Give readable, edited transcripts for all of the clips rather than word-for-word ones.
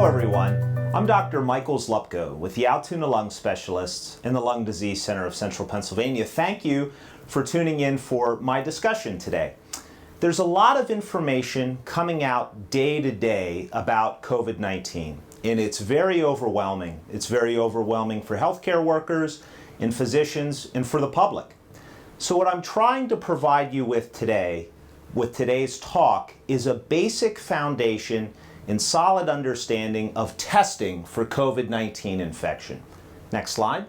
everyone. I'm Dr. Michael Zlupko with the Altoona Lung Specialists in the Lung Disease Center of Central Pennsylvania. Thank you for tuning in for my discussion today. There's a lot of information coming out day to day about COVID-19, and it's very overwhelming. It's very overwhelming for healthcare workers and physicians and for the public. So what I'm trying to provide you with today, with today's talk, is a basic foundation and solid understanding of testing for COVID-19 infection. Next slide.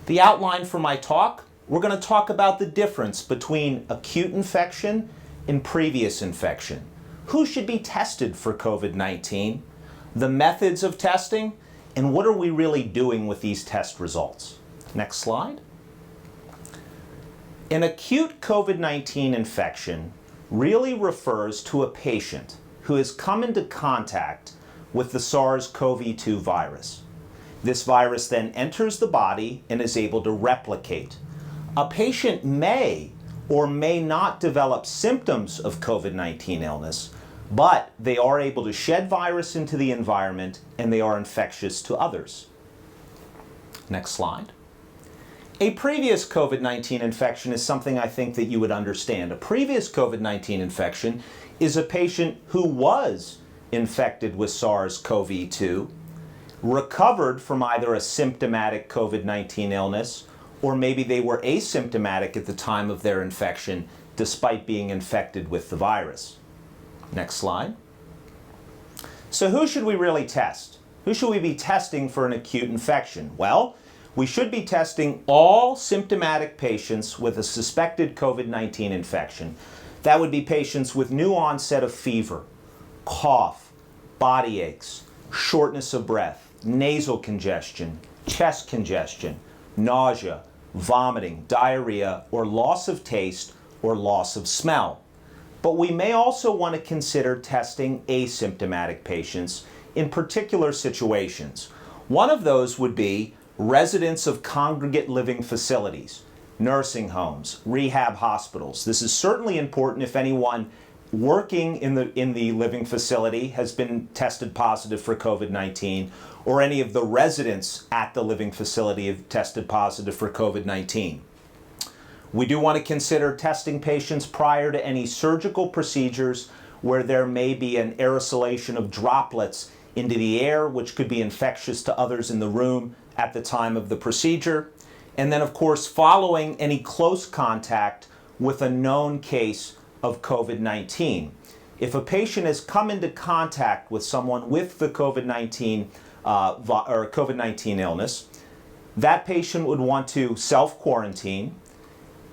The outline for my talk, we're going to talk about the difference between acute infection and previous infection. Who should be tested for COVID-19? The methods of testing, and what are we really doing with these test results? Next slide. An acute COVID-19 infection really refers to a patient who has come into contact with the SARS-CoV-2 virus. This virus then enters the body and is able to replicate. A patient may or may not develop symptoms of COVID-19 illness, but they are able to shed virus into the environment and they are infectious to others. Next slide. A previous COVID-19 infection is something I think that you would understand. A previous COVID-19 infection is a patient who was infected with SARS-CoV-2, recovered from either a symptomatic COVID-19 illness, or maybe they were asymptomatic at the time of their infection despite being infected with the virus. Next slide. So who should we really test? Who should we be testing for an acute infection? Well, we should be testing all symptomatic patients with a suspected COVID-19 infection. That would be patients with new onset of fever, cough, body aches, shortness of breath, nasal congestion, chest congestion, nausea, vomiting, diarrhea, or loss of taste or loss of smell. But we may also want to consider testing asymptomatic patients in particular situations. One of those would be residents of congregate living facilities, nursing homes, rehab hospitals. This is certainly important if anyone working in the living facility has been tested positive for COVID-19, or any of the residents at the living facility have tested positive for COVID-19. We do want to consider testing patients prior to any surgical procedures where there may be an aerosolation of droplets into the air, which could be infectious to others in the room at the time of the procedure. And then, of course, following any close contact with a known case of COVID-19. If a patient has come into contact with someone with the COVID-19 or COVID-19 illness, that patient would want to self-quarantine.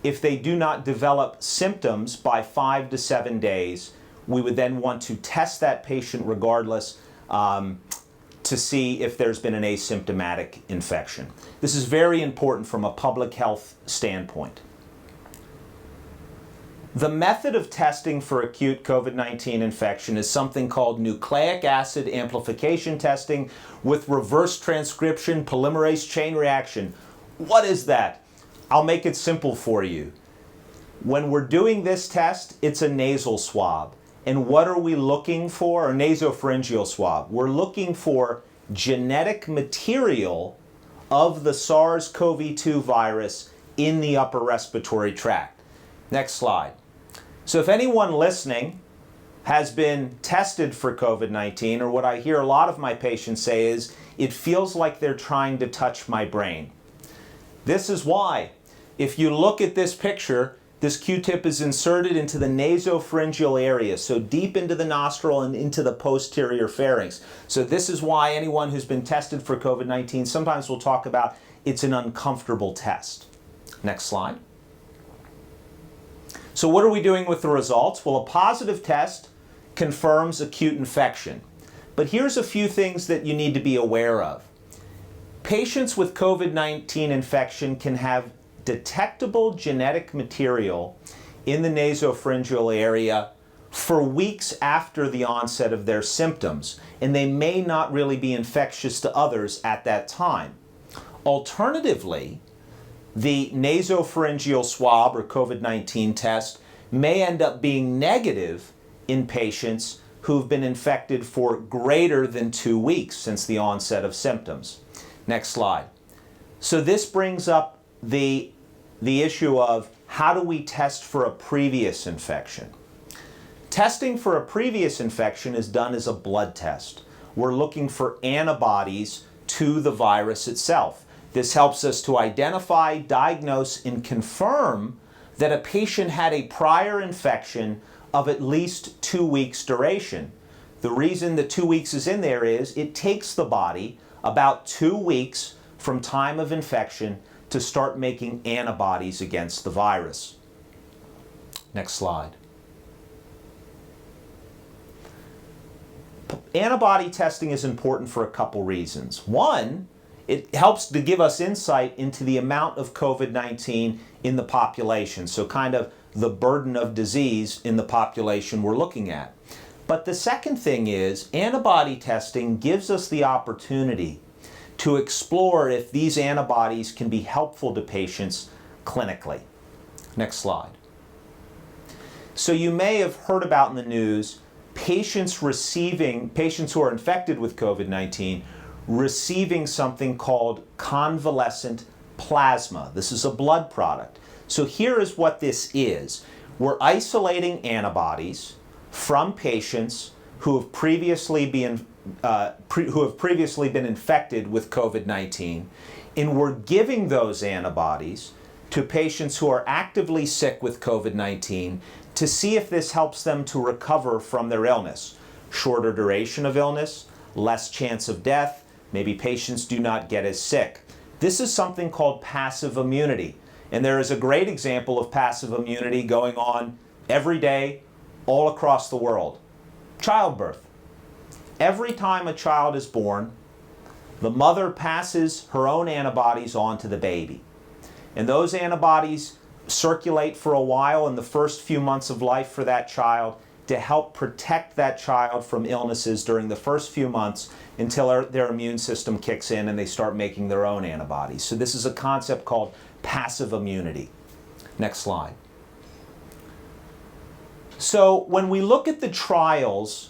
If they do not develop symptoms by 5 to 7 days, we would then want to test that patient regardless to see if there's been an asymptomatic infection. This is very important from a public health standpoint. The method of testing for acute COVID-19 infection is something called nucleic acid amplification testing with reverse transcription polymerase chain reaction. What is that? I'll make it simple for you. When we're doing this test, it's a nasal swab. And what are we looking for? A nasopharyngeal swab. We're looking for genetic material of the SARS-CoV-2 virus in the upper respiratory tract. Next slide. So if anyone listening has been tested for COVID-19, or what I hear a lot of my patients say is, it feels like they're trying to touch my brain. This is why. If you look at this picture, this Q-tip is inserted into the nasopharyngeal area, so deep into the nostril and into the posterior pharynx. So this is why anyone who's been tested for COVID-19, sometimes we'll talk about it's an uncomfortable test. Next slide. So what are we doing with the results? Well, a positive test confirms acute infection. But here's a few things that you need to be aware of. Patients with COVID-19 infection can have detectable genetic material in the nasopharyngeal area for weeks after the onset of their symptoms, and they may not really be infectious to others at that time. Alternatively, the nasopharyngeal swab or COVID-19 test may end up being negative in patients who've been infected for greater than 2 weeks since the onset of symptoms. Next slide. So this brings up the issue of how do we test for a previous infection? Testing for a previous infection is done as a blood test. We're looking for antibodies to the virus itself. This helps us to identify, diagnose, and confirm that a patient had a prior infection of at least 2 weeks duration. The reason the 2 weeks is in there is it takes the body about 2 weeks from time of infection to start making antibodies against the virus. Next slide. Antibody testing is important for a couple reasons. One, it helps to give us insight into the amount of COVID-19 in the population, so kind of the burden of disease in the population we're looking at. But the second thing is antibody testing gives us the opportunity to explore if these antibodies can be helpful to patients clinically. Next slide. So you may have heard about in the news patients who are infected with COVID-19 receiving something called convalescent plasma. This is a blood product. So here is what this is. We're isolating antibodies from patients who have previously been infected with COVID-19, and we're giving those antibodies to patients who are actively sick with COVID-19 to see if this helps them to recover from their illness. Shorter duration of illness, less chance of death, maybe patients do not get as sick. This is something called passive immunity, and there is a great example of passive immunity going on every day all across the world. Childbirth. Every time a child is born, the mother passes her own antibodies on to the baby. And those antibodies circulate for a while in the first few months of life for that child to help protect that child from illnesses during the first few months until their immune system kicks in and they start making their own antibodies. So this is a concept called passive immunity. Next slide. So when we look at the trials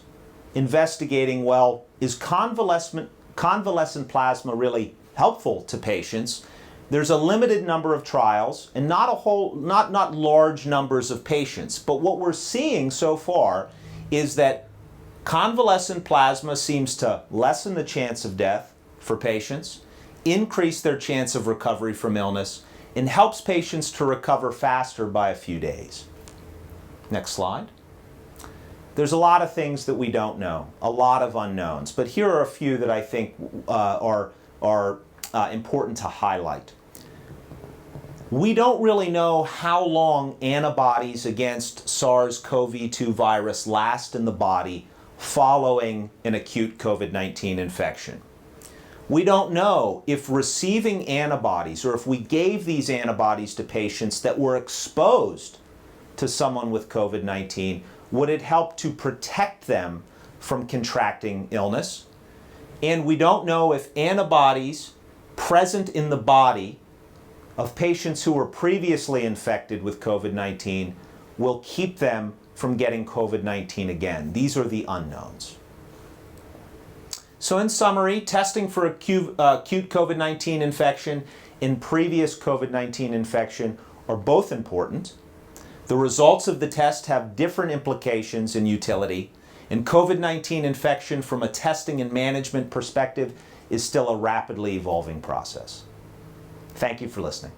investigating, well, is convalescent plasma really helpful to patients? There's a limited number of trials and not large numbers of patients. But what we're seeing so far is that convalescent plasma seems to lessen the chance of death for patients, increase their chance of recovery from illness, and helps patients to recover faster by a few days. Next slide. There's a lot of things that we don't know, a lot of unknowns, but here are a few that I think are important to highlight. We don't really know how long antibodies against SARS-CoV-2 virus last in the body following an acute COVID-19 infection. We don't know if receiving antibodies or if we gave these antibodies to patients that were exposed to someone with COVID-19, would it help to protect them from contracting illness? And we don't know if antibodies present in the body of patients who were previously infected with COVID-19 will keep them from getting COVID-19 again. These are the unknowns. So in summary, testing for acute COVID-19 infection and previous COVID-19 infection are both important. The results of the test have different implications and utility, and COVID-19 infection from a testing and management perspective is still a rapidly evolving process. Thank you for listening.